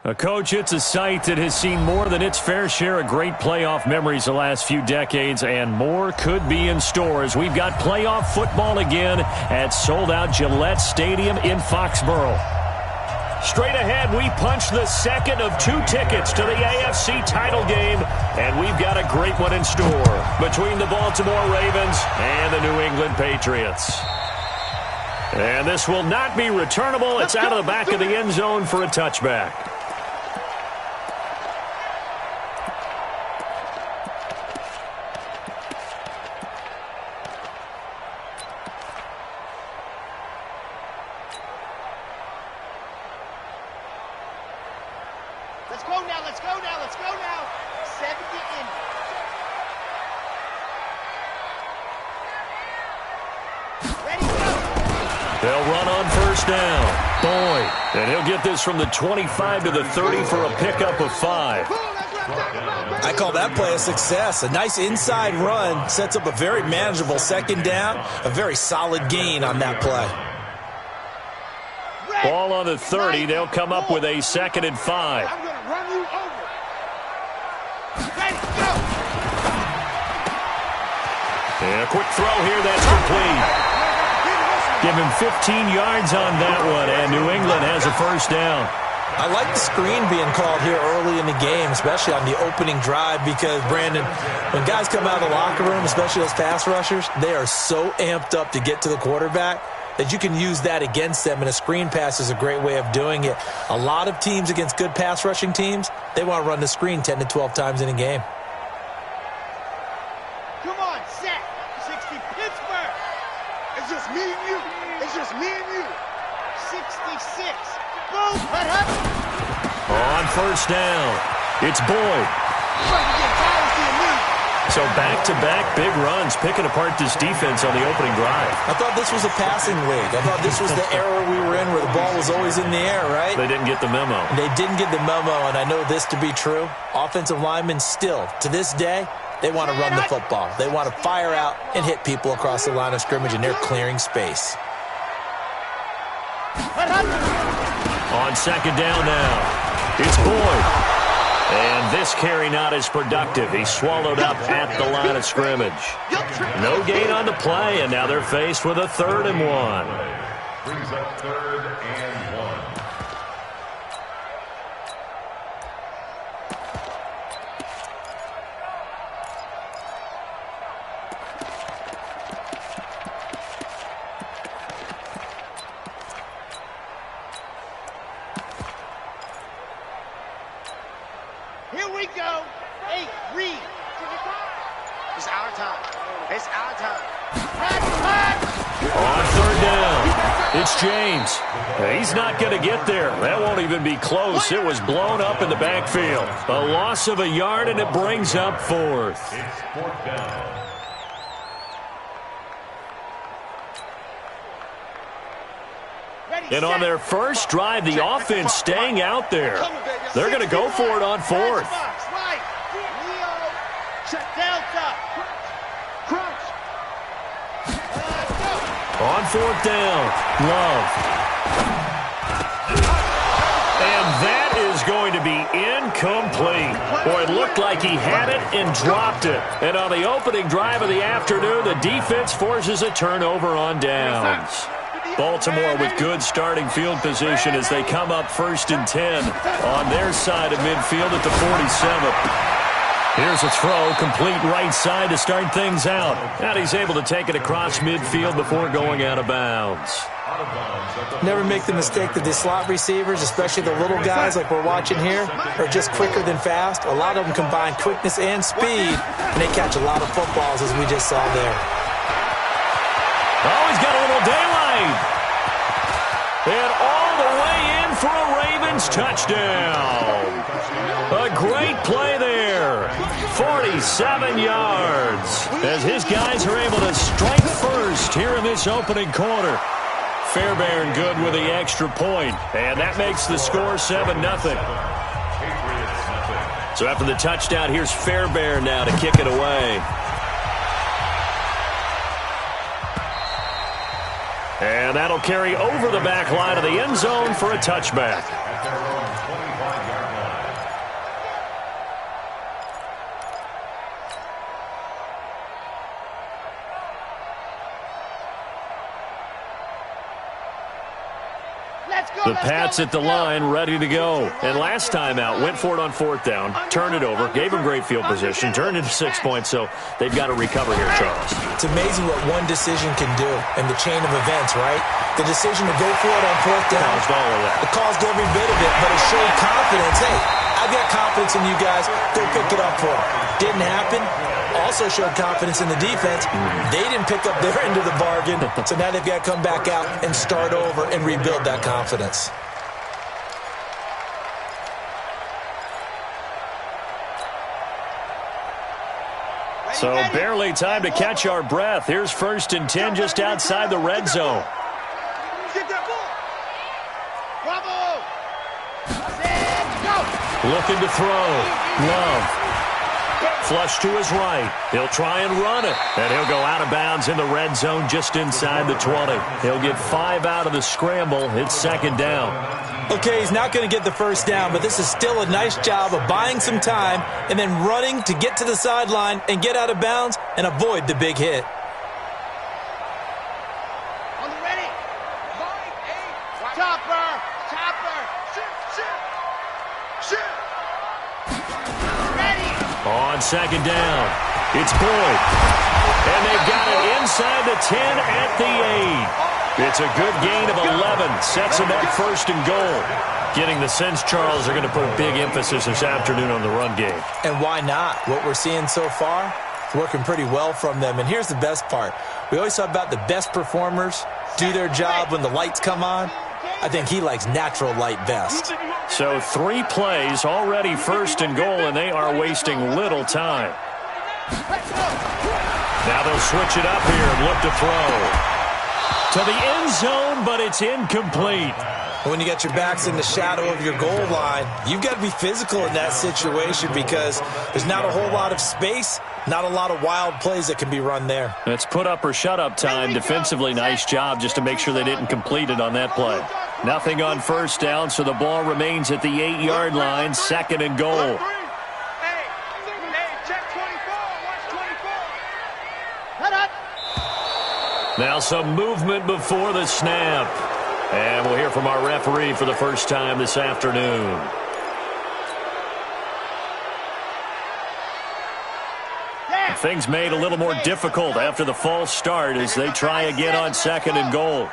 Coach, it's a site that has seen more than its fair share of great playoff memories the last few decades, and more could be in store as we've got playoff football again at sold-out Gillette Stadium in Foxborough. Straight ahead, we punch the second of 2 tickets to the AFC title game, and we've got a great one in store between the Baltimore Ravens and the New England Patriots. And this will not be returnable. It's out of the back of the end zone for a touchback. Let's go now. 70 in. Ready, go. They'll run on first down. Boyd. And he'll get this from the 25 to the 30 for a pickup of 5. I call that play a success. A nice inside run sets up a very manageable second down, a very solid gain on that play. Ball on the 30. They'll come up with a 2nd and 5. I'm going to run you over. Ready, go. And a quick throw here. That's complete. Give him 15 yards on that one, and New England has a first down. I like the screen being called here early in the game, especially on the opening drive, because, Brandon, when guys come out of the locker room, especially those pass rushers, they are so amped up to get to the quarterback that you can use that against them, and a screen pass is a great way of doing it. A lot of teams against good pass rushing teams, they want to run the screen 10 to 12 times in a game. Come on, set. 60 Pittsburgh. It's just me and you. It's just me and you. 66. Boom. What happened? On first down, it's Boyd. So back-to-back big runs, picking apart this defense on the opening drive. I thought this was a passing league. I thought this was the era we were in where the ball was always in the air, right? They didn't get the memo. They didn't get the memo, and I know this to be true. Offensive linemen still, to this day, they want to run the football. They want to fire out and hit people across the line of scrimmage, and they're clearing space. On second down now, it's Boyd. And this carry not as productive. He's swallowed up at the line of scrimmage. No gain on the play, and now they're faced with a 3rd and 1. Brings up 3rd and 1. Here we go. 8, read. It's our time. It's our time. On 3rd down, it's James. He's not going to get there. That won't even be close. It was blown up in the backfield. A loss of a yard, and it brings up 4th. It's 4th down. And on their first drive, the offense staying out there. They're going to go for it on 4th. On 4th down, Love. And that is going to be incomplete. Boy, it looked like he had it and dropped it. And on the opening drive of the afternoon, the defense forces a turnover on downs. Baltimore with good starting field position as they come up 1st and 10 on their side of midfield at the 47. Here's a throw, complete right side to start things out. And he's able to take it across midfield before going out of bounds. Never make the mistake that the slot receivers, especially the little guys like we're watching here, are just quicker than fast. A lot of them combine quickness and speed, and they catch a lot of footballs, as we just saw there. Oh, he's got a little daylight. And all the way in for a Ravens touchdown. A great play there. 47 yards as his guys are able to strike first here in this opening quarter. Fairbairn good with the extra point, and that makes the score 7-0. So after the touchdown, here's Fairbairn now to kick it away. And that'll carry over the back line of the end zone for a touchback. The Pats at the line, ready to go. And last time out, went for it on 4th down, turned it over, gave them great field position, turned into 6 points, so they've got to recover here, Charles. It's amazing what one decision can do in the chain of events, right? The decision to go for it on 4th down. Caused all of that. It caused every bit of it, but it showed confidence. Hey, I've got confidence in you guys. Go pick it up for them. Didn't happen. Also showed confidence in the defense. They didn't pick up their end of the bargain, so now they've got to come back out and start over and rebuild that confidence. So barely time to catch our breath. Here's 1st and 10 just outside the red zone. Get that ball. Bravo. Go. Looking to throw. Love. Flush to his right. He'll try and run it. And he'll go out of bounds in the red zone just inside the 20. He'll get 5 out of the scramble. It's 2nd down. Okay, he's not going to get the 1st down, but this is still a nice job of buying some time and then running to get to the sideline and get out of bounds and avoid the big hit. On the ready. Chopper. Chopper. Shoot. Ready. On 2nd down, it's Boyd. And they've got it inside the 10 at the 8. It's a good gain of 11. Sets them up 1st and goal. Getting the sense, Charles, are going to put big emphasis this afternoon on the run game. And why not? What we're seeing so far is working pretty well from them. And here's the best part. We always talk about the best performers do their job when the lights come on. I think he likes natural light best. So 3 plays, already 1st and goal, and they are wasting little time. Now they'll switch it up here and look to throw. To the end zone, but it's incomplete. When you got your backs in the shadow of your goal line, you've got to be physical in that situation because there's not a whole lot of space, not a lot of wild plays that can be run there. It's put up or shut up time. Defensively, nice job just to make sure they didn't complete it on that play. Nothing on 1st down, so the ball remains at the 8-yard line, 2nd and goal. Now some movement before the snap. And we'll hear from our referee for the first time this afternoon. Things made a little more difficult after the false start as they try again on 2nd and goal.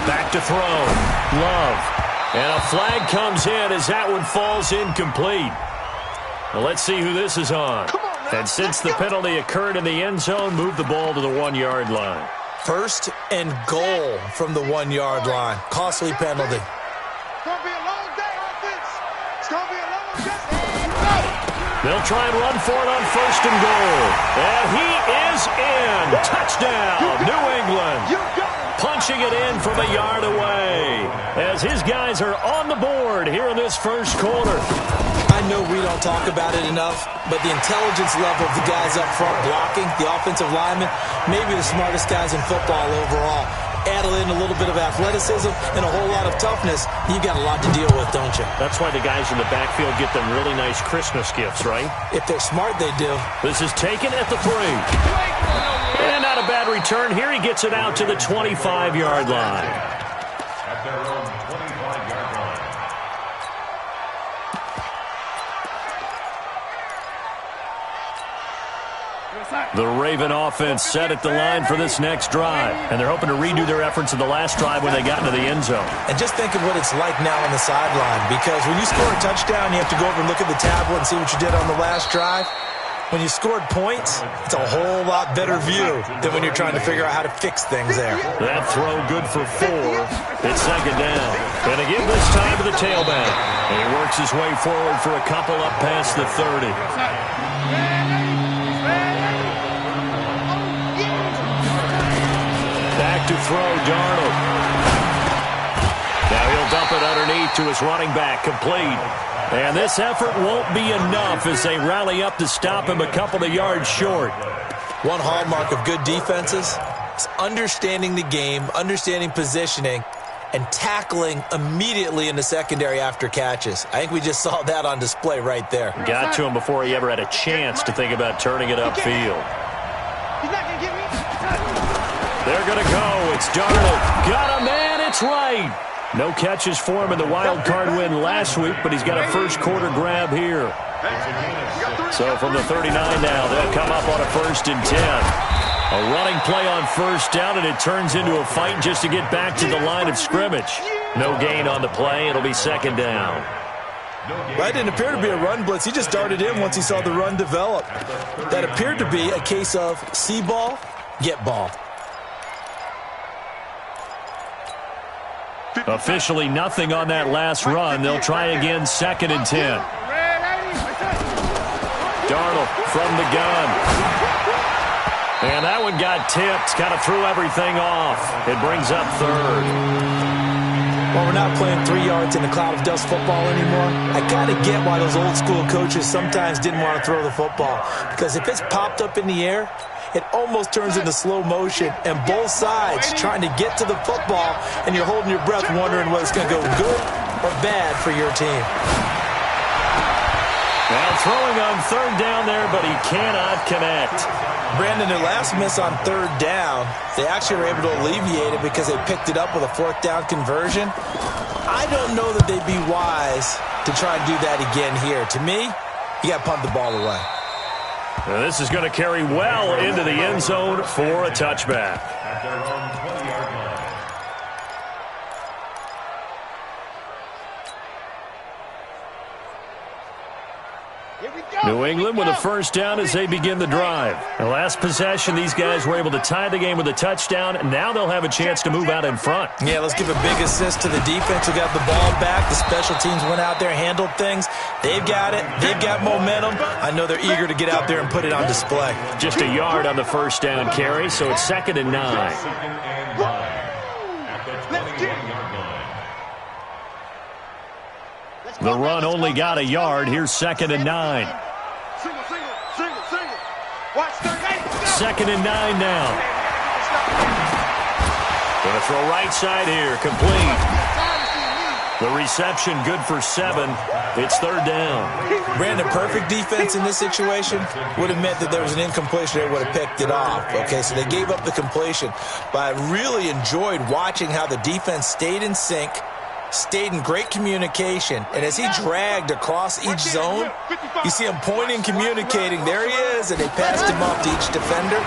Back to throw. Love. And a flag comes in as that one falls incomplete. Well, let's see who this is on. And since the penalty occurred in the end zone, move the ball to the 1-yard line. 1st and goal from the 1-yard line. Costly penalty. It's going to be a long day, offense. It's going to be a long day. They'll try and run for it on 1st and goal. And he is in. Touchdown, New England. Punching it in from a yard away as his guys are on the board here in this 1st quarter. I know we don't talk about it enough, but the intelligence level of the guys up front blocking, the offensive linemen, maybe the smartest guys in football overall. Add in a little bit of athleticism and a whole lot of toughness, you got a lot to deal with, don't you? That's why the guys in the backfield get them really nice Christmas gifts, right? If they're smart, they do. This is taken at the 3. And not a bad return. Here he gets it out to the 25-yard line. At their own 25-yard line. The Raven offense set at the line for this next drive, and they're hoping to redo their efforts in the last drive when they got into the end zone. And just think of what it's like now on the sideline, because when you score a touchdown, you have to go over and look at the tablet and see what you did on the last drive. When you scored points, it's a whole lot better view than when you're trying to figure out how to fix things there. That throw good for 4. It's 2nd down. And again this time to the tailback. And he works his way forward for a couple up past the 30. Back to throw, Darnold. Now he'll dump it underneath to his running back, complete. And this effort won't be enough as they rally up to stop him a couple of yards short. One hallmark of good defenses is understanding the game, understanding positioning, and tackling immediately in the secondary after catches. I think we just saw that on display right there. Got to him before he ever had a chance to think about turning it upfield. He's not going to get me. They're going to go. It's Darnold. Got a man it's right. No catches for him in the wild card win last week, but he's got a first quarter grab here. So from the 39 now, they'll come up on a 1st and 10. A running play on 1st down, and it turns into a fight just to get back to the line of scrimmage. No gain on the play. It'll be 2nd down. That didn't appear to be a run blitz. He just darted in once he saw the run develop. That appeared to be a case of see ball, get ball. Officially nothing on that last run. They'll try again, 2nd and 10. Darnold from the gun. And that one got tipped. Kind of threw everything off. It brings up 3rd. Well, we're not playing 3 yards in a cloud of dust football anymore. I kind of get why those old school coaches sometimes didn't want to throw the football. Because if it's popped up in the air, it almost turns into slow motion, and both sides trying to get to the football, and you're holding your breath wondering whether it's going to go good or bad for your team. Now throwing on 3rd down there, but he cannot connect. Brandon, their last miss on 3rd down, they actually were able to alleviate it because they picked it up with a 4th down conversion. I don't know that they'd be wise to try and do that again here. To me, you got to pump the ball away. Now this is going to carry well into the end zone for a touchback. At their own 20-yard line. New England with a 1st down as they begin the drive. The last possession, these guys were able to tie the game with a touchdown. Now they'll have a chance to move out in front. Yeah, let's give a big assist to the defense who got the ball back. The special teams went out there, handled things. They've got it. They've got momentum. I know they're eager to get out there and put it on display. Just a yard on the 1st down carry, so it's 2nd and 9. 2nd and 9. At the 21-yard line. The run only got a yard. Here's 2nd and 9. Watch 2nd and 9 now. Going to throw right side here. Complete. The reception good for 7. It's 3rd down. Brandon, perfect defense in this situation would have meant that there was an incompletion. They would have picked it off. Okay, so they gave up the completion. But I really enjoyed watching how the defense stayed in sync, stayed in great communication, and as he dragged across each zone, you see him pointing, communicating. There he is, and they passed him off to each defender.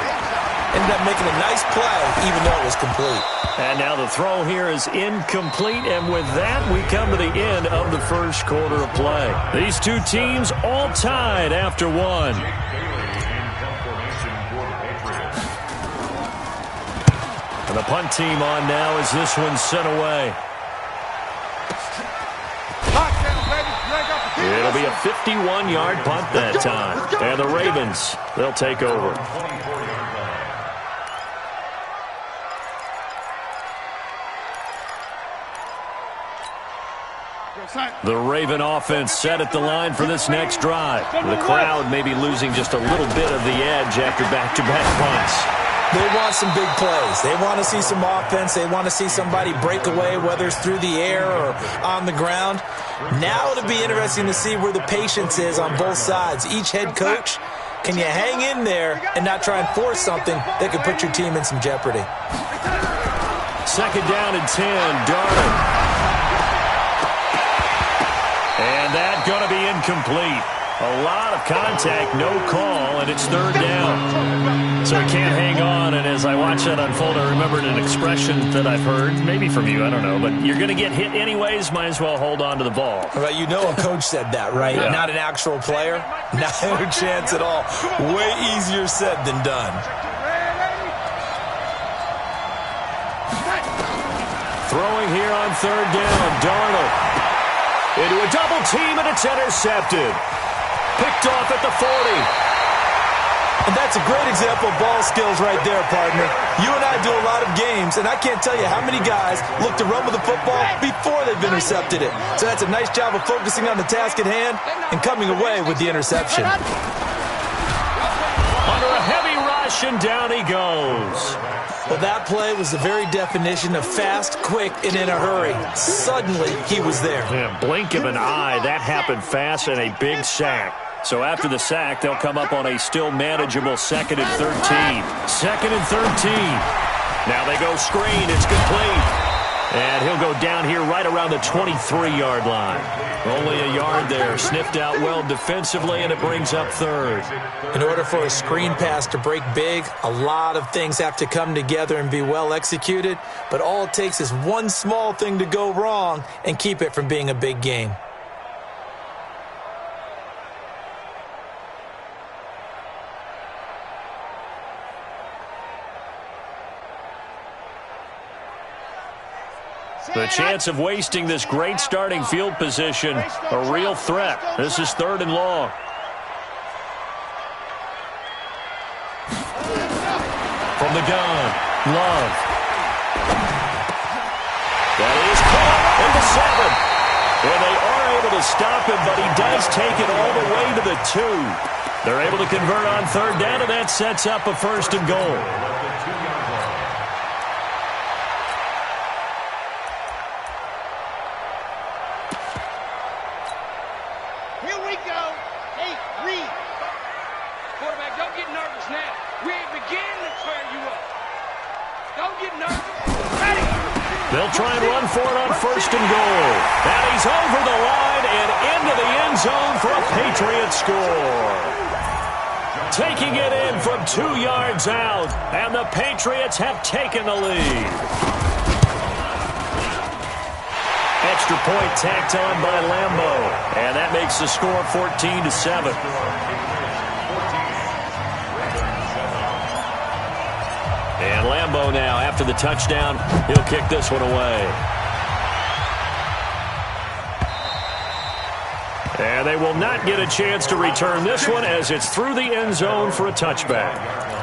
Ended up making a nice play, even though it was complete. And now the throw here is incomplete, and with that, we come to the end of the 1st quarter of play. These two teams all tied after 1. And the punt team on now as this one's sent away. It'll be a 51-yard punt that time. And the Ravens, they'll take over. The Raven offense set at the line for this next drive. The crowd may be losing just a little bit of the edge after back-to-back punts. They want some big plays. They want to see some offense. They want to see somebody break away, whether it's through the air or on the ground. Now it'll be interesting to see where the patience is on both sides. Each head coach, can you hang in there and not try and force something that could put your team in some jeopardy? 2nd down and 10, Darnold. And that's going to be incomplete. A lot of contact, no call, and it's 3rd down. So he can't hang on, and as I watch that unfold, I remembered an expression that I've heard, maybe from you, I don't know, but you're going to get hit anyways, might as well hold on to the ball. Well, you know a coach said that, right? Yeah. Not an actual player. Not a chance at all. Way easier said than done. Throwing here on 3rd down, Darnold. Into a double team, and it's intercepted. Picked off at the 40. And that's a great example of ball skills right there, partner. You and I do a lot of games, and I can't tell you how many guys look to run with the football before they've intercepted it. So that's a nice job of focusing on the task at hand and coming away with the interception. Under a heavy rush, and down he goes. Well, that play was the very definition of fast, quick, and in a hurry. Suddenly, he was there. Yeah, blink of an eye, that happened fast, and a big sack. So after the sack, they'll come up on a still manageable 2nd and 13. 2nd and 13. Now they go screen. It's complete. And he'll go down here right around the 23-yard line. Only a yard there. Sniffed out well defensively, and it brings up third. In order for a screen pass to break big, a lot of things have to come together and be well executed. But all it takes is one small thing to go wrong and keep it from being a big game. The chance of wasting this great starting field position, a real threat. This is 3rd and long. From the gun, Love. That is caught at the 7. And they are able to stop him, but he does take it all the way to the 2. They're able to convert on 3rd down, and that sets up a 1st and goal. They'll try and run for it on 1st and goal. And he's over the line and into the end zone for a Patriot score. Taking it in from 2 yards out, and the Patriots have taken the lead. Extra point tacked on by Lambo, and that makes the score 14-7. And Lambo now, after the touchdown, he'll kick this one away. And they will not get a chance to return this one as it's through the end zone for a touchback.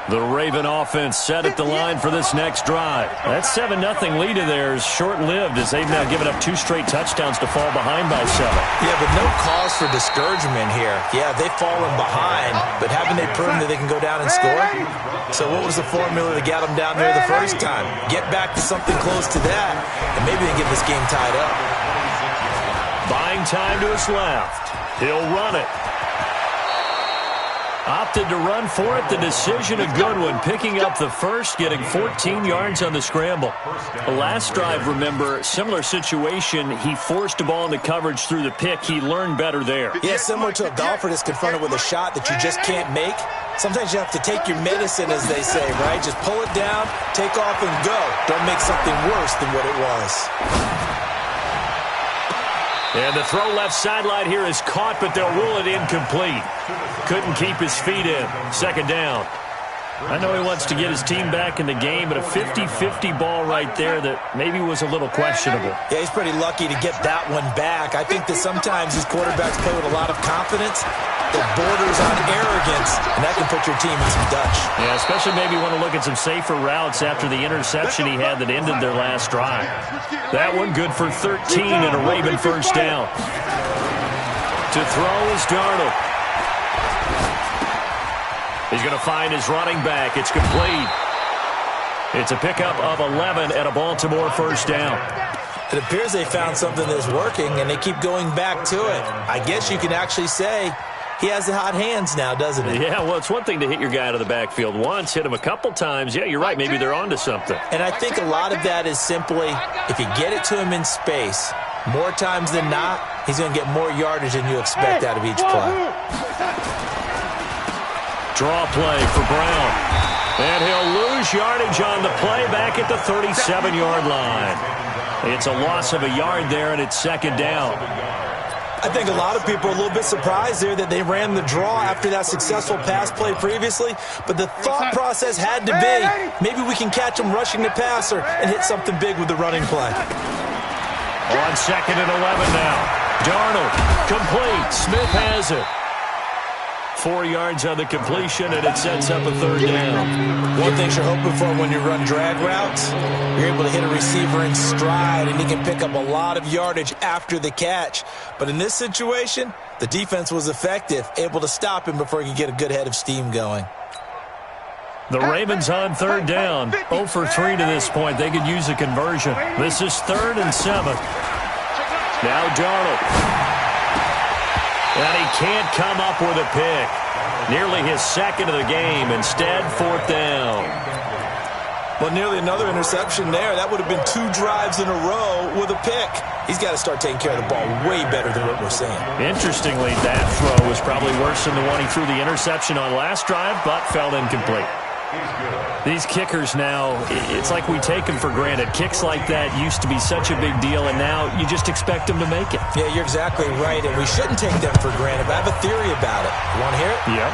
The Raven offense set at the line for this next drive. That 7-0 lead of theirs short-lived as they've now given up 2 straight touchdowns to fall behind by 7. Yeah, but no cause for discouragement here. Yeah, they've fallen behind, but haven't they proven that they can go down and score? So what was the formula to get them down there the first time? Get back to something close to that, and maybe they get this game tied up. Buying time to his left. He'll run it. Opted to run for it. The decision a good one. Picking up the first, getting 14 yards on the scramble. The last drive, remember, similar situation. He forced the ball into coverage through the pick. He learned better there. Yeah, similar to a golfer that's confronted with a shot that you just can't make. Sometimes you have to take your medicine, as they say, right? Just pull it down, take off, and go. Don't make something worse than what it was. And the throw left sideline here is caught, but they'll rule it incomplete. Couldn't keep his feet in. 2nd down. I know he wants to get his team back in the game, but a 50-50 ball right there that maybe was a little questionable. Yeah, he's pretty lucky to get that one back. I think that sometimes these quarterbacks play with a lot of confidence that borders on arrogance, and that can put your team in some Dutch. Yeah, especially maybe want to look at some safer routes after the interception he had that ended their last drive. That one good for 13 and a Raven 1st down. To throw is Darnold. He's going to find his running back. It's complete. It's a pickup of 11 and a Baltimore 1st down. It appears they found something that's working, and they keep going back to it. I guess you can actually say he has the hot hands now, doesn't he? Yeah, well, it's one thing to hit your guy out of the backfield once, hit him a couple times. Yeah, you're right. Maybe they're onto something. And I think a lot of that is simply if you get it to him in space, more times than not, he's going to get more yardage than you expect out of each play. Draw play for Brown. And he'll lose yardage on the play back at the 37-yard line. It's a loss of a yard there, and it's 2nd down. I think a lot of people are a little bit surprised there that they ran the draw after that successful pass play previously, but the thought process had to be, maybe we can catch him rushing the passer and hit something big with the running play. On 2nd and 11 now. Darnold, complete. Smith has it. 4 yards on the completion, and it sets up a 3rd down. One thing you're hoping for when you run drag routes, you're able to hit a receiver in stride, and he can pick up a lot of yardage after the catch. But in this situation, the defense was effective, able to stop him before he could get a good head of steam going. The Ravens on 3rd down. 0 for 3 to this point. They could use a conversion. This is 3rd and 7. Now Darnold. And he can't come up with a pick. Nearly his second of the game. Instead, 4th down. Well, nearly another interception there. That would have been 2 drives in a row with a pick. He's got to start taking care of the ball way better than what we're seeing. Interestingly, that throw was probably worse than the one he threw the interception on last drive, but fell incomplete. These kickers now, it's like we take them for granted. Kicks like that used to be such a big deal, and now you just expect them to make it. Yeah, you're exactly right, and we shouldn't take them for granted, but I have a theory about it. You want to hear it? Yep.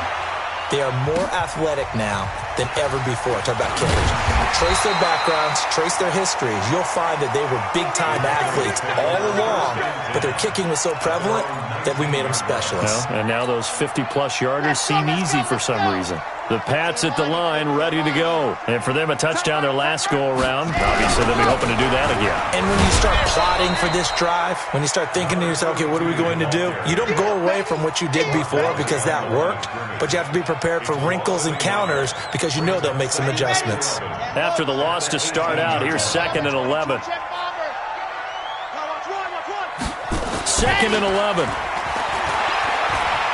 They are more athletic now than ever before. Talk about kickers. Trace their backgrounds, trace their histories. You'll find that they were big-time athletes all along, but their kicking was so prevalent that we made them specialists. Well, and now those 50-plus yarders seem easy for some reason. The Pats at the line, ready to go. And for them, a touchdown their last go-around. Obviously, they'll be hoping to do that again. And when you start plotting for this drive, when you start thinking to yourself, okay, what are we going to do? You don't go away from what you did before because that worked, but you have to be prepared for wrinkles and counters because you know they'll make some adjustments. After the loss to start out, here's 2nd and 11. 2nd and 11.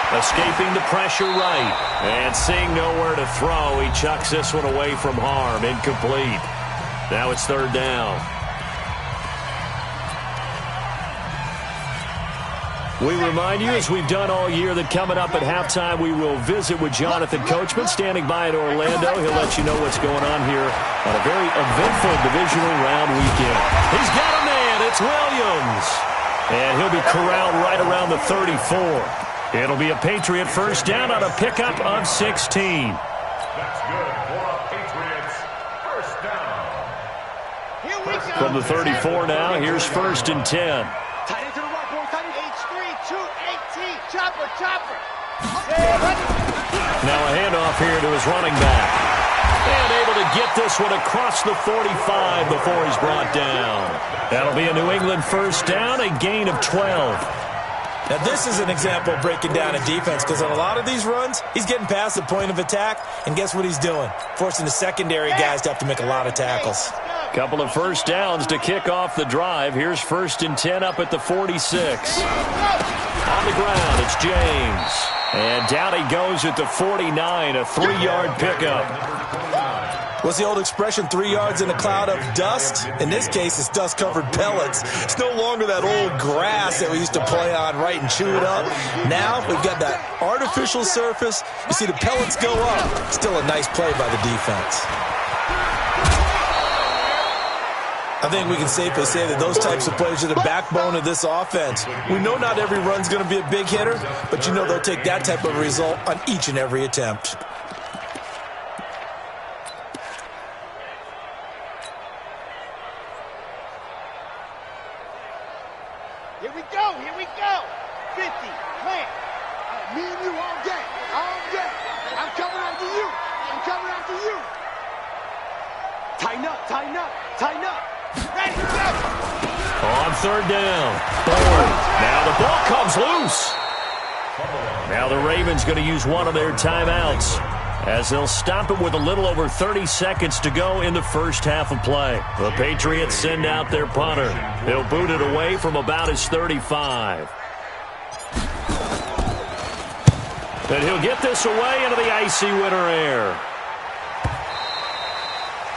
Escaping the pressure right. And seeing nowhere to throw, he chucks this one away from harm. Incomplete. Now it's 3rd down. We remind you, as we've done all year, that coming up at halftime, we will visit with Jonathan Coachman, standing by in Orlando. He'll let you know what's going on here on a very eventful divisional round weekend. He's got a man. It's Williams. And he'll be corralled right around the 34. It'll be a Patriot first down on a pickup of 16. That's good for Patriots. First down. Here we go. From the 34 now, here's 1st and 10. Tight into the right, boy. Tight H3, 218. Chopper, chopper. Now a handoff here to his running back. And able to get this one across the 45 before he's brought down. That'll be a New England first down, a gain of 12. Now, this is an example of breaking down a defense because on a lot of these runs, he's getting past the point of attack, and guess what he's doing? Forcing the secondary guys to have to make a lot of tackles. Couple of first downs to kick off the drive. Here's 1st and 10 up at the 46. On the ground, it's James. And down he goes at the 49, a 3-yard pickup. What's the old expression, 3 yards in a cloud of dust? In this case, it's dust-covered pellets. It's no longer that old grass that we used to play on, right, and chew it up. Now we've got that artificial surface. You see the pellets go up. Still a nice play by the defense. I think we can safely say that those types of plays are the backbone of this offense. We know not every run's going to be a big hitter, but you know they'll take that type of result on each and every attempt. Here we go, here we go. 50, plant. Me and you all day, all day. I'm coming after you. I'm coming after you. Tighten up, tighten up, tighten up. Ready, go. On 3rd down. Boom. Now the ball comes loose. Now the Ravens going to use one of their timeouts, as they'll stop it with a little over 30 seconds to go in the first half of play. The Patriots send out their punter. He'll boot it away from about his 35. And he'll get this away into the icy winter air.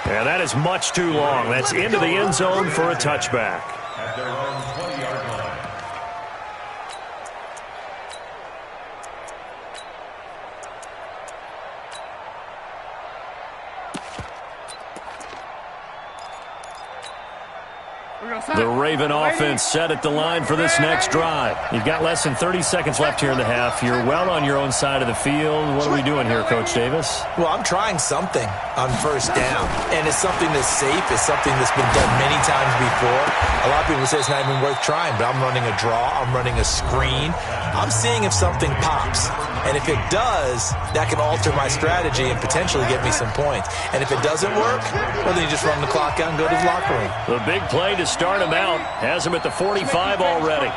And that is much too long. That's into the end zone for a touchback. At their own 20-yard line. The Raven offense set at the line for this next drive. You've got less than 30 seconds left here in the half. You're well on your own side of the field. What are we doing here, Coach Davis? Well, I'm trying something on first down, and it's something that's safe. It's something that's been done many times before. A lot of people say it's not even worth trying, but I'm running a draw. I'm running a screen. I'm seeing if something pops, and if it does, that can alter my strategy and potentially get me some points. And if it doesn't work, well, then you just run the clock out and go to the locker room. The big play to start him out has him at the 45 already.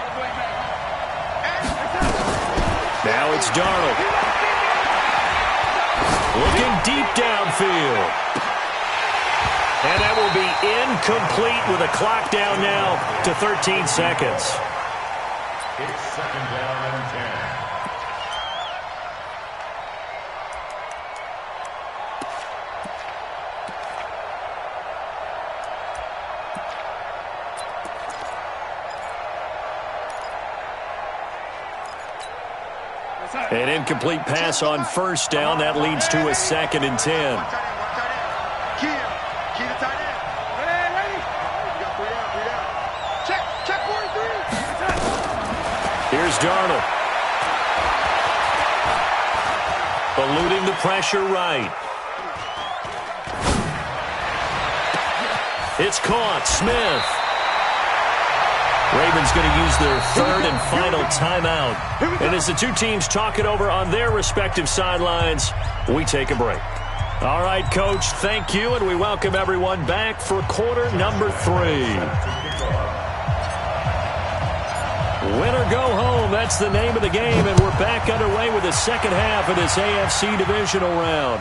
Now it's Darnold. Looking deep downfield. And that will be incomplete with a clock down now to 13 seconds. It's 2nd down and 10. An incomplete pass on first down. That leads to a 2nd and 10. Key to tight end. Ready? You got 3 down. Check 4 and 3. Here's Darnold. Eluding the pressure right. It's caught. Smith. Ravens going to use their 3rd and final timeout. And as the two teams talk it over on their respective sidelines, we take a break. All right, Coach, thank you, and we welcome everyone back for quarter number 3. Win or go home, that's the name of the game, and we're back underway with the second half of this AFC divisional round.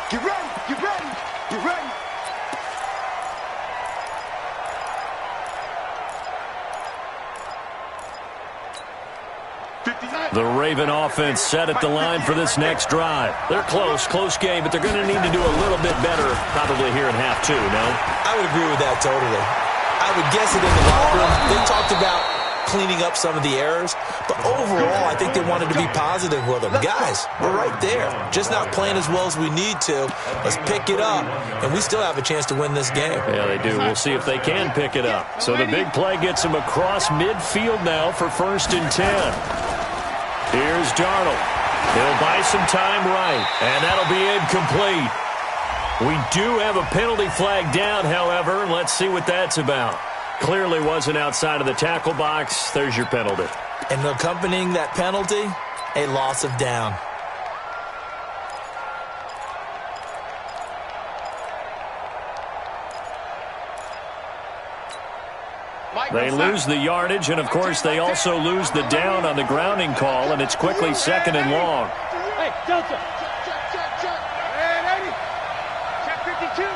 Get ready. The Raven offense set at the line for this next drive. They're close game, but they're going to need to do a little bit better probably here in half 2, no? I would agree with that totally. I would guess it in the locker room. They talked about cleaning up some of the errors, but overall, I think they wanted to be positive with them. Guys, we're right there. Just not playing as well as we need to. Let's pick it up, and we still have a chance to win this game. Yeah, they do. We'll see if they can pick it up. So the big play gets them across midfield now for 1st and 10. Here's Darnold. He'll buy some time right, and that'll be incomplete. We do have a penalty flag down, however. Let's see what that's about. Clearly wasn't outside of the tackle box. There's your penalty. And accompanying that penalty, a loss of down. They lose the yardage, and, of course, they also lose the down on the grounding call, and it's quickly 2nd and long. Hey, Delta. Check. Hey, ready? Check 52.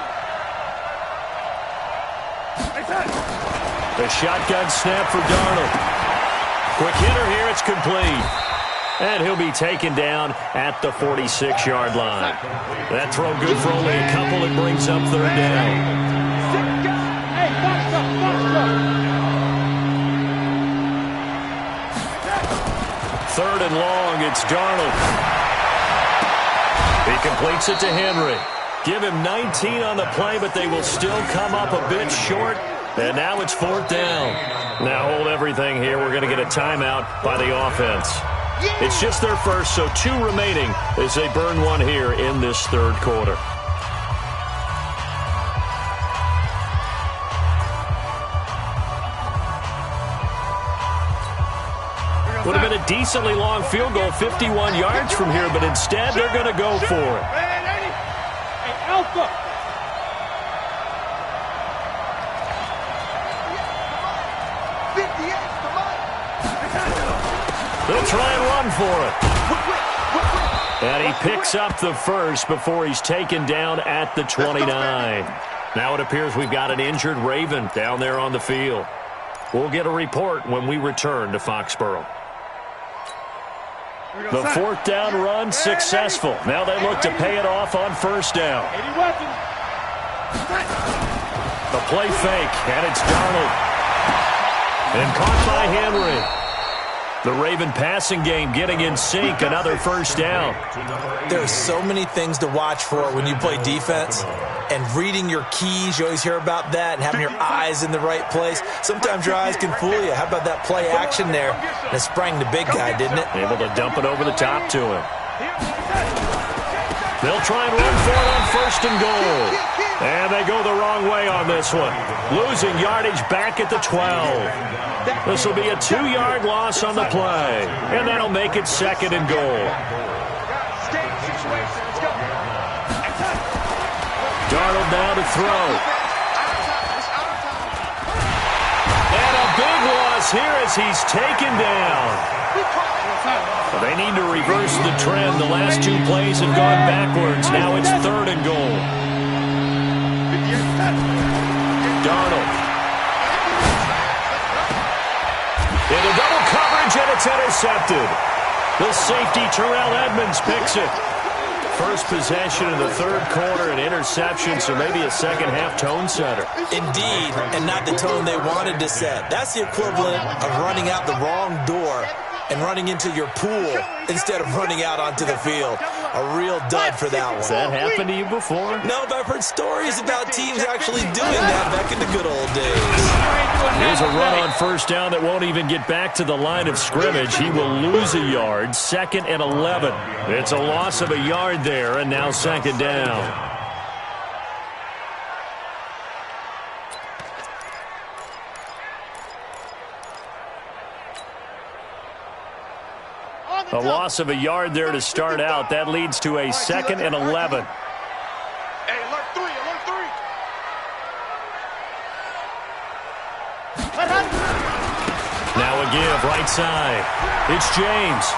The shotgun snap for Darnold. Quick hitter here, it's complete. And he'll be taken down at the 46-yard line. That throw good for only a couple. It brings up 3rd down. Hey, box up. 3rd and long, it's Darnold. He completes it to Henry. Give him 19 on the play, but they will still come up a bit short. And now it's 4th down. Now hold everything here. We're going to get a timeout by the offense. It's just their first, so 2 remaining as they burn 1 here in this 3rd quarter. Would have been a decently long field goal, 51 yards from here, but instead they're going to go for it. Hey, Alpha. They'll try and run for it. And he picks up the first before he's taken down at the 29. Now it appears we've got an injured Raven down there on the field. We'll get a report when we return to Foxborough. The 4th down run successful. Now they look to pay it off on 1st down. The play fake, and it's Darnold. And caught by Henry. The Raven passing game getting in sync. Another 1st down. There are so many things to watch for when you play defense. And reading your keys, you always hear about that, and having your eyes in the right place. Sometimes your eyes can fool you. How about that play action there? And it sprang the big guy, didn't it? Able to dump it over the top to him. They'll try and run for it on 1st and goal. And they go the wrong way on this one. Losing yardage back at the 12. This will be a 2-yard loss on the play. And that'll make it 2nd and goal. Darnold now to throw. And a big loss here as he's taken down. They need to reverse the trend. The last 2 plays have gone backwards. Now it's 3rd and goal. Darnold. Into double coverage, and it's intercepted. The safety, Terrell Edmonds, picks it. First possession in the third quarter, an interception, so maybe a second-half tone setter. Indeed, and not the tone they wanted to set. That's the equivalent of running out the wrong door and running into your pool instead of running out onto the field. A real dud for that one. Has that happened to you before? No, but I've heard stories about teams actually doing that back in the good old days. Here's a run on first down that won't even get back to the line of scrimmage. He will lose a yard, 2nd and 11. It's a loss of a yard there, and now 2nd down. A loss of a yard there to start out. That leads to a 2nd and 11. Hey, alert 3, alert 3. Now a give, right side. It's James.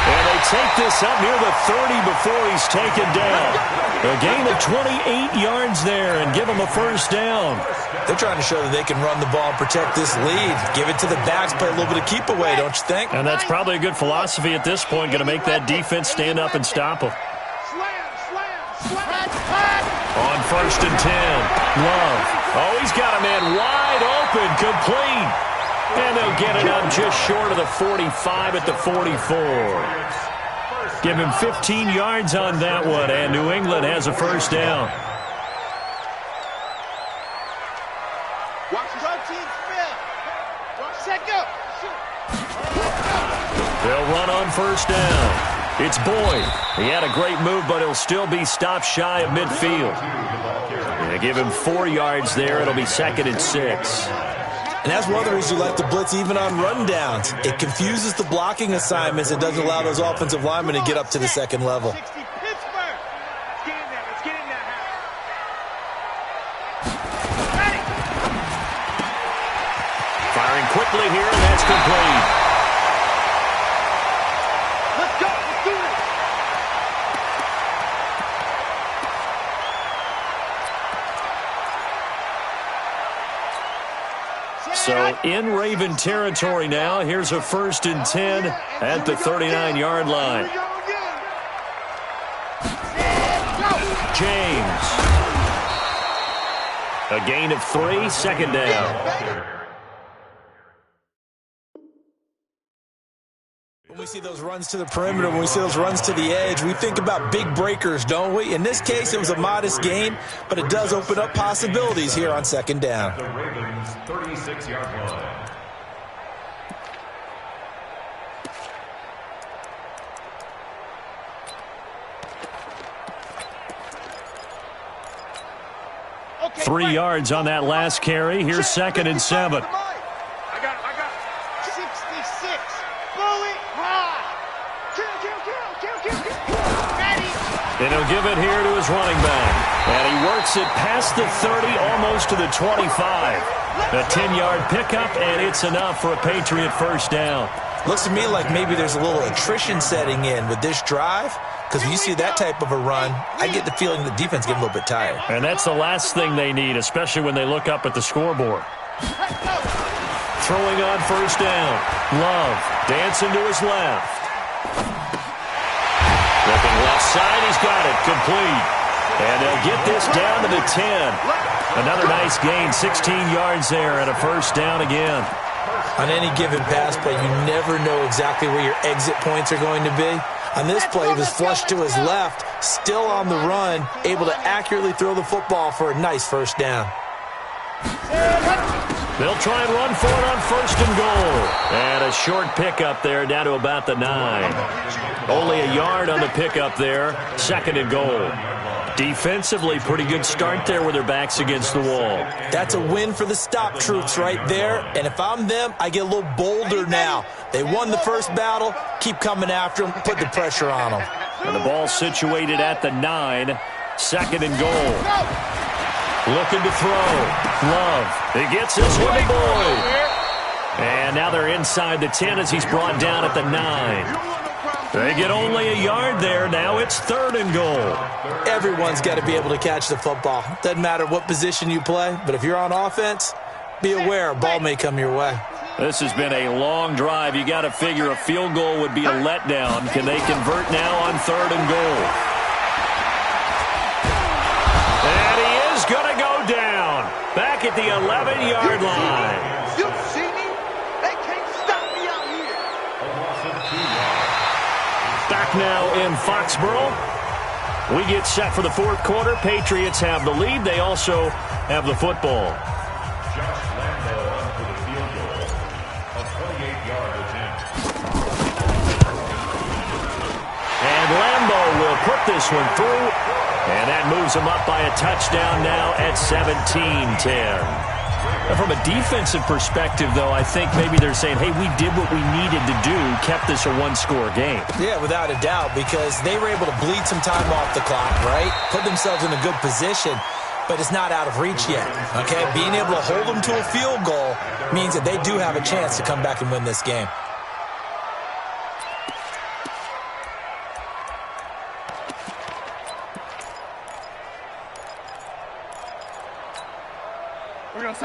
And they take this up near the 30 before he's taken down. A gain of 28 yards there and give him a first down. They're trying to show that they can run the ball and protect this lead. Give it to the backs, play a little bit of keep away, don't you think? And that's probably a good philosophy at this point, going to make that defense stand up and stop them. On 1st and 10, Love. Oh, he's got a man wide open, complete. And they'll get it up just short of the 45 at the 44. Give him 15 yards on that one, and New England has a first down. They'll run on first down. It's Boyd. He had a great move, but he'll still be stopped shy of midfield. They give him 4 yards there. It'll be 2nd and 6. And that's one of the reasons you like to blitz even on rundowns. It confuses the blocking assignments. It doesn't allow those offensive linemen to get up to the second level. Firing quickly here, and that's complete. Let's go. Let's do this. So in Raven territory now. Here's a 1st and 10 at the 39-yard line. James. A gain of 3, 2nd down. When we see those runs to the perimeter, when we see those runs to the edge, we think about big breakers, don't we? In this case, it was a modest gain, but it does open up possibilities here on 2nd down. The Ravens' 36-yard line. Okay, 3 yards on that last carry. Here's 2nd and 7. I got it. 66. Bully high. Kill. Ready. And he'll give it here to his running back. And he works it past the 30, almost to the 25. A 10-yard pickup, and it's enough for a Patriot first down. Looks to me like maybe there's a little attrition setting in with this drive, because when you see that type of a run, I get the feeling the defense getting a little bit tired. And that's the last thing they need, especially when they look up at the scoreboard. Throwing on first down. Love dancing to his left. Looking left side, he's got it. Complete. And they'll get this down to the 10. Another nice gain, 16 yards there, and a first down again. On any given pass play, you never know exactly where your exit points are going to be. On this play, he was flushed to his left, still on the run, able to accurately throw the football for a nice first down. They'll try and run for it on 1st and goal. And a short pickup there down to about the 9. Only a yard on the pickup there, 2nd and goal. Defensively, pretty good start there with their backs against the wall. That's a win for the stop troops right there. And if I'm them, I get a little bolder now. They won the first battle. Keep coming after them. Put the pressure on them. And the ball situated at the 9. 2nd and goal. Looking to throw. Love. He gets this one to Boyd. And now they're inside the 10 as he's brought down at the 9. They get only a yard there. Now it's 3rd and goal. Everyone's got to be able to catch the football. Doesn't matter what position you play, but if you're on offense, be aware a ball may come your way. This has been a long drive. You got to figure a field goal would be a letdown. Can they convert now on 3rd and goal? And he is going to go down. Back at the 11-yard line. You see me? They can't stop me out here. Back now in Foxborough. We get set for the 4th quarter. Patriots have the lead. They also have the football. Lambo will put this one through, and that moves him up by a touchdown now at 17-10. From a defensive perspective, though, I think maybe they're saying, hey, we did what we needed to do, kept this a one-score game. Yeah, without a doubt, because they were able to bleed some time off the clock, right? Put themselves in a good position, but it's not out of reach yet, okay? Being able to hold them to a field goal means that they do have a chance to come back and win this game.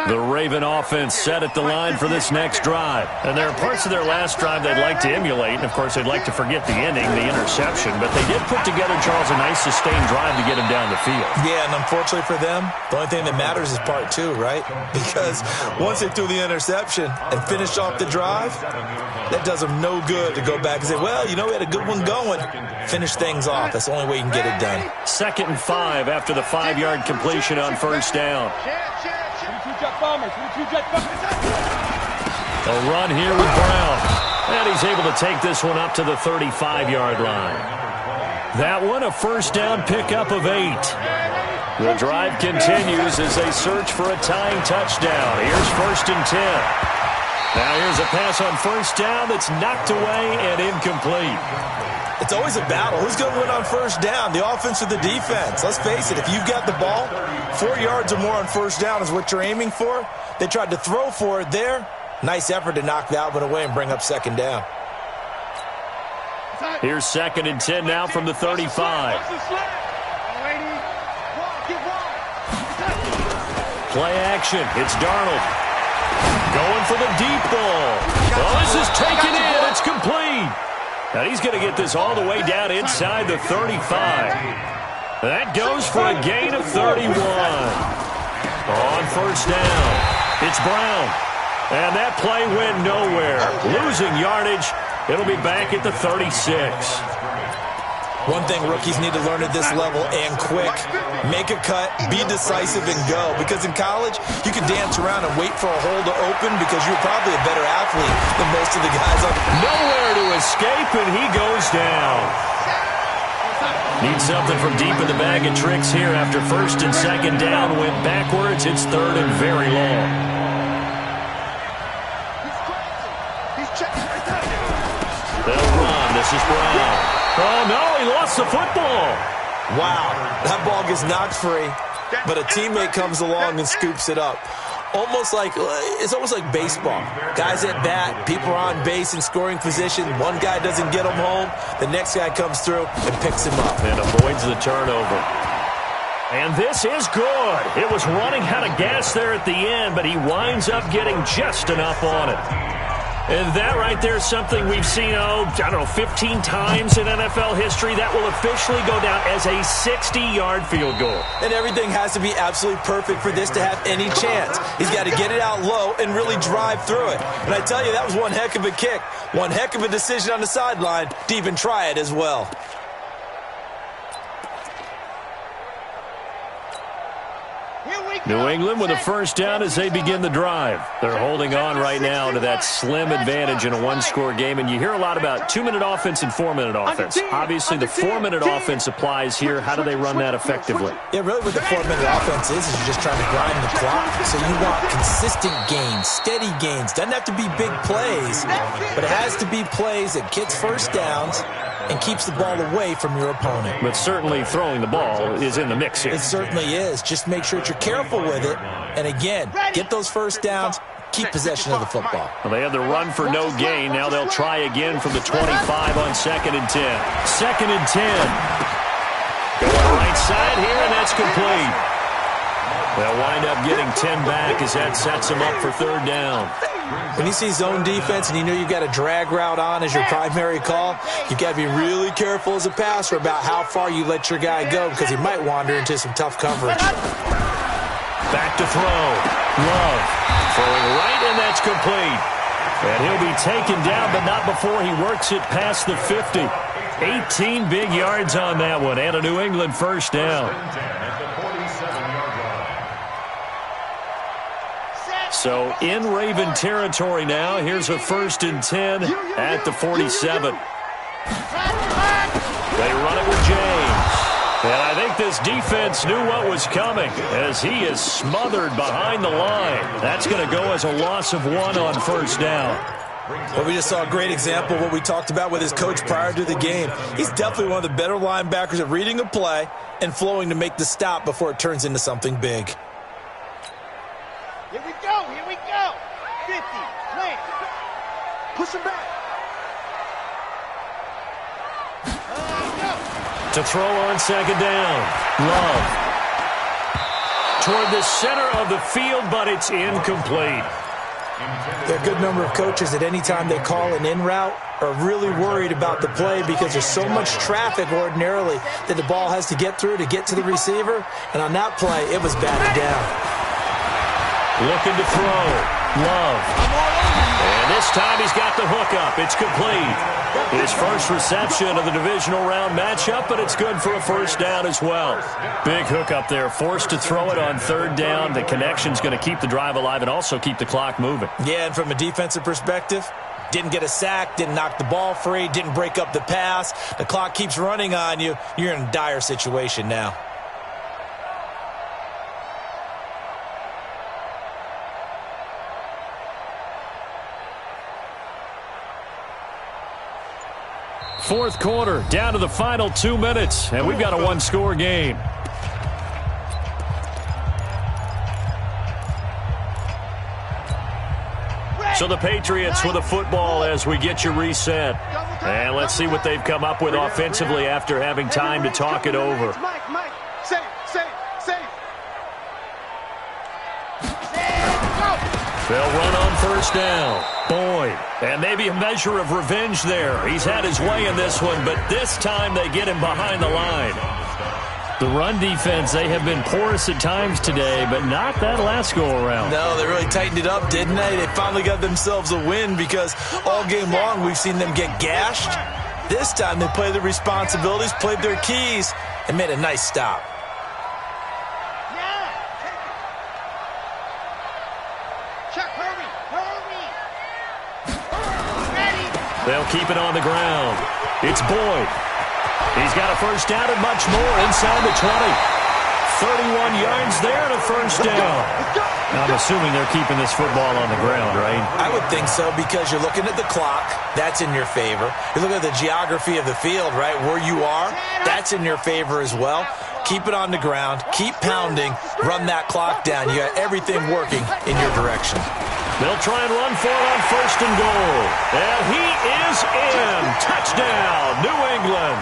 The Raven offense set at the line for this next drive. And there are parts of their last drive they'd like to emulate. And, of course, they'd like to forget the ending, the interception. But they did put together, Charles, a nice sustained drive to get him down the field. Yeah, and unfortunately for them, the only thing that matters is part 2, right? Because once they threw the interception and finished off the drive, that does them no good to go back and say, well, you know, we had a good one going. Finish things off. That's the only way you can get it done. 2nd and 5 after the 5-yard completion on 1st down. A run here with Brown. And he's able to take this one up to the 35-yard line. That one a 1st down pickup of 8. The drive continues as they search for a tying touchdown. Here's 1st and 10. Now here's a pass on 1st down that's knocked away and incomplete. It's always a battle. Who's going to win on 1st down, the offense or the defense? Let's face it, if you've got the ball, 4 yards or more on 1st down is what you're aiming for. They tried to throw for it there. Nice effort to knock that one away and bring up 2nd down. Here's 2nd and 10 now from the 35. Play action. It's Darnold. Going for the deep ball. Oh, this is taken in. It's complete. Now he's going to get this all the way down inside the 35. That goes for a gain of 31. On 1st down, it's Brown. And that play went nowhere. Losing yardage. It'll be back at the 36. One thing rookies need to learn at this level, and quick, make a cut, be decisive, and go. Because in college, you can dance around and wait for a hole to open because you're probably a better athlete than most of the guys up. Nowhere to escape, and he goes down. Needs something from deep in the bag of tricks here after 1st and 2nd down. Went backwards. It's 3rd and very long. They'll run. This is Brown. Oh, no, he lost the football. Wow, that ball gets knocked free, but a teammate comes along and scoops it up. It's almost like baseball. Guys at bat, people are on base in scoring position. One guy doesn't get him home. The next guy comes through and picks him up. And avoids the turnover. And this is good. It was running out of gas there at the end, but he winds up getting just enough on it. And that right there is something we've seen, 15 times in NFL history. That will officially go down as a 60-yard field goal. And everything has to be absolutely perfect for this to have any chance. He's got to get it out low and really drive through it. And I tell you, that was one heck of a kick. One heck of a decision on the sideline to even try it as well. New England with a 1st down as they begin the drive. They're holding on right now to that slim advantage in a one-score game. And you hear a lot about 2-minute offense and 4-minute offense. Obviously, the 4-minute offense applies here. How do they run that effectively? Yeah, really what the 4-minute offense is you're just trying to grind the clock. So you want consistent gains, steady gains. Doesn't have to be big plays, but it has to be plays that gets 1st downs and keeps the ball away from your opponent. But certainly throwing the ball is in the mix here. It certainly is. Just make sure that you're careful with it. And again, get those 1st downs, keep possession of the football. Well, they had the run for no gain. Now they'll try again from the 25 on 2nd and 10. 2nd and 10. Going right side here, and that's complete. They'll wind up getting 10 back as that sets them up for 3rd down. When you see zone defense and you know you've got a drag route on as your primary call, you've got to be really careful as a passer about how far you let your guy go because he might wander into some tough coverage. Back to throw. Love throwing right, and that's complete. And he'll be taken down, but not before he works it past the 50. 18 big yards on that one, and a New England first down. So in Raven territory now. Here's a 1st and 10 at the 47. They run it with James. And I think this defense knew what was coming as he is smothered behind the line. That's going to go as a loss of 1 on 1st down. Well, we just saw a great example of what we talked about with his coach prior to the game. He's definitely one of the better linebackers at reading a play and flowing to make the stop before it turns into something big. Here we go, 50, plant. Push him back. To throw on 2nd down. Love. Toward the center of the field, but it's incomplete. There are a good number of coaches at any time they call an in route are really worried about the play because there's so much traffic ordinarily that the ball has to get through to get to the receiver. And on that play, it was batted down. Looking to throw. Love. And this time he's got the hook up. It's complete. His first reception of the divisional round matchup, but it's good for a 1st down as well. Big hook up there. Forced to throw it on 3rd down. The connection's going to keep the drive alive and also keep the clock moving. Yeah, and from a defensive perspective, didn't get a sack, didn't knock the ball free, didn't break up the pass. The clock keeps running on you. You're in a dire situation now. Fourth quarter, down to the final 2 minutes, and we've got a 1-score game. So the Patriots with a football as we get you reset. And let's see what they've come up with offensively after having time to talk it over. Mike, safe. They'll run on 1st down. Boyd. And maybe a measure of revenge there. He's had his way in this one, but this time they get him behind the line. The run defense, they have been porous at times today, but not that last go-around. No, they really tightened it up, didn't they? They finally got themselves a win because all game long we've seen them get gashed. This time they played their responsibilities, played their keys, and made a nice stop. They'll keep it on the ground. It's Boyd. He's got a 1st down and much more inside the 20. 31 yards there and a 1st down. I'm assuming they're keeping this football on the ground, right? I would think so because you're looking at the clock. That's in your favor. You're looking at the geography of the field, right? Where you are, that's in your favor as well. Keep it on the ground. Keep pounding. Run that clock down. You got everything working in your direction. They'll try and run for it on 1st and goal. And he is in. Touchdown, New England.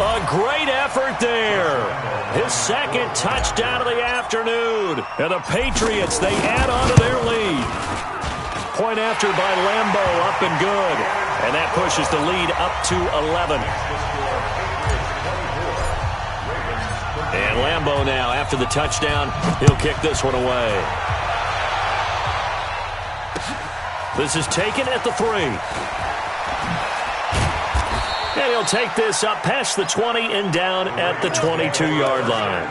A great effort there. His 2nd touchdown of the afternoon. And the Patriots, they add on to their lead. Point after by Lambo, up and good. And that pushes the lead up to 11. And Lambo now, after the touchdown, he'll kick this one away. This is taken at the 3. And he'll take this up past the 20 and down at the 22-yard line.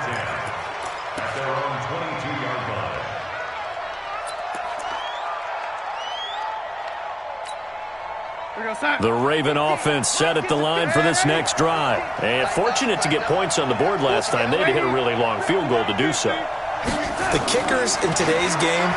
The Raven offense set at the line for this next drive. And fortunate to get points on the board last time. They had to hit a really long field goal to do so. The kickers in today's game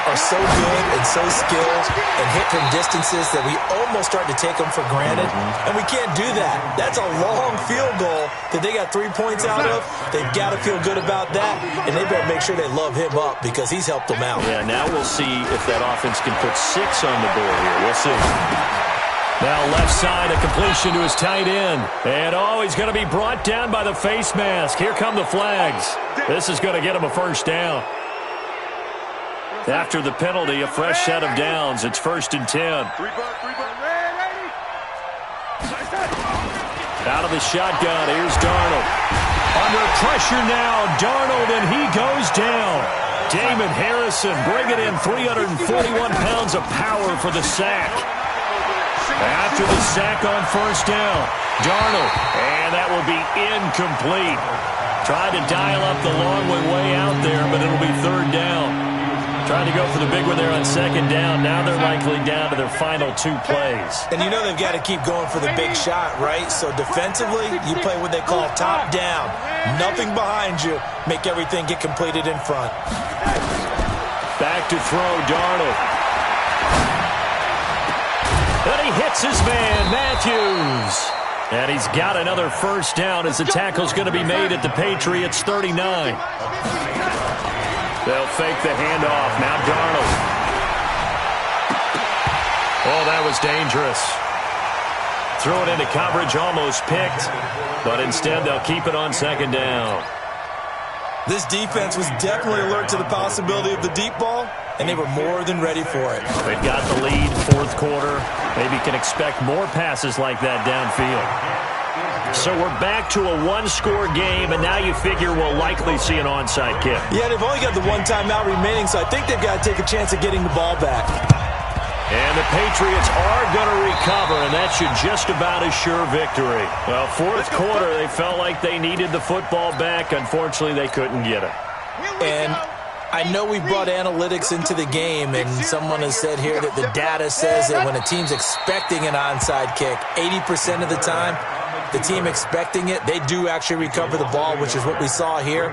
are so good and so skilled and hit from distances that we almost start to take them for granted. And we can't do that. That's a long field goal that they got 3 points out of. They've got to feel good about that, and they better make sure they love him up because he's helped them out. Yeah, now we'll see if that offense can put 6 on the board here. We'll see. Now left side, a completion to his tight end. And, he's going to be brought down by the face mask. Here come the flags. This is going to get him a 1st down. After the penalty, a fresh set of downs. It's 1st and 10. Out of the shotgun, here's Darnold. Under pressure now, Darnold, and he goes down. Damon Harrison bringing in 341 pounds of power for the sack. After the sack on 1st down, Darnold, and that will be incomplete. Tried to dial up the long way out there, but it'll be 3rd down. Trying to go for the big one there on 2nd down. Now they're likely down to their final 2 plays. And you know they've got to keep going for the big shot, right? So defensively, you play what they call top down. Nothing behind you. Make everything get completed in front. Back to throw, Darnold. And he hits his man, Matthews. And he's got another 1st down as the tackle's going to be made at the Patriots' 39. They'll fake the handoff. Now Darnold. Oh, that was dangerous. Throw it into coverage, almost picked. But instead, they'll keep it on 2nd down. This defense was definitely alert to the possibility of the deep ball, and they were more than ready for it. They've got the lead, 4th quarter. Maybe can expect more passes like that downfield. So we're back to a 1-score game, and now you figure we'll likely see an onside kick. Yeah, they've only got the 1 timeout remaining, so I think they've got to take a chance at getting the ball back. And the Patriots are going to recover, and that should just about assure victory. Well, 4th quarter, they felt like they needed the football back. Unfortunately, they couldn't get it. And I know we brought analytics into the game, and someone has said here that the data says that when a team's expecting an onside kick, 80% of the time, the team expecting it, they do actually recover the ball, which is what we saw here.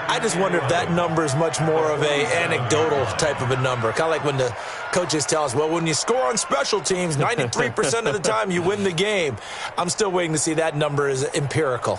I just wonder if that number is much more of a anecdotal type of a number. Kind of like when the coaches tell us, well, when you score on special teams, 93% of the time you win the game. I'm still waiting to see that number is empirical.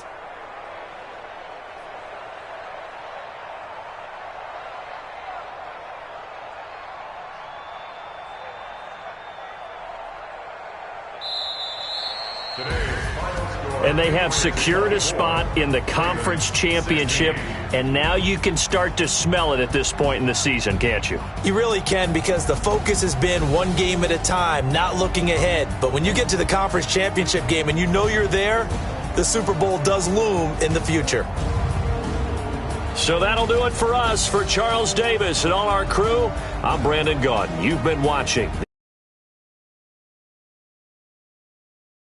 And they have secured a spot in the conference championship, and now you can start to smell it at this point in the season, can't you? You really can, because the focus has been one game at a time, not looking ahead. But when you get to the conference championship game and you know you're there, the Super Bowl does loom in the future. So that'll do it for us. For Charles Davis and all our crew, I'm Brandon Gaudin. You've been watching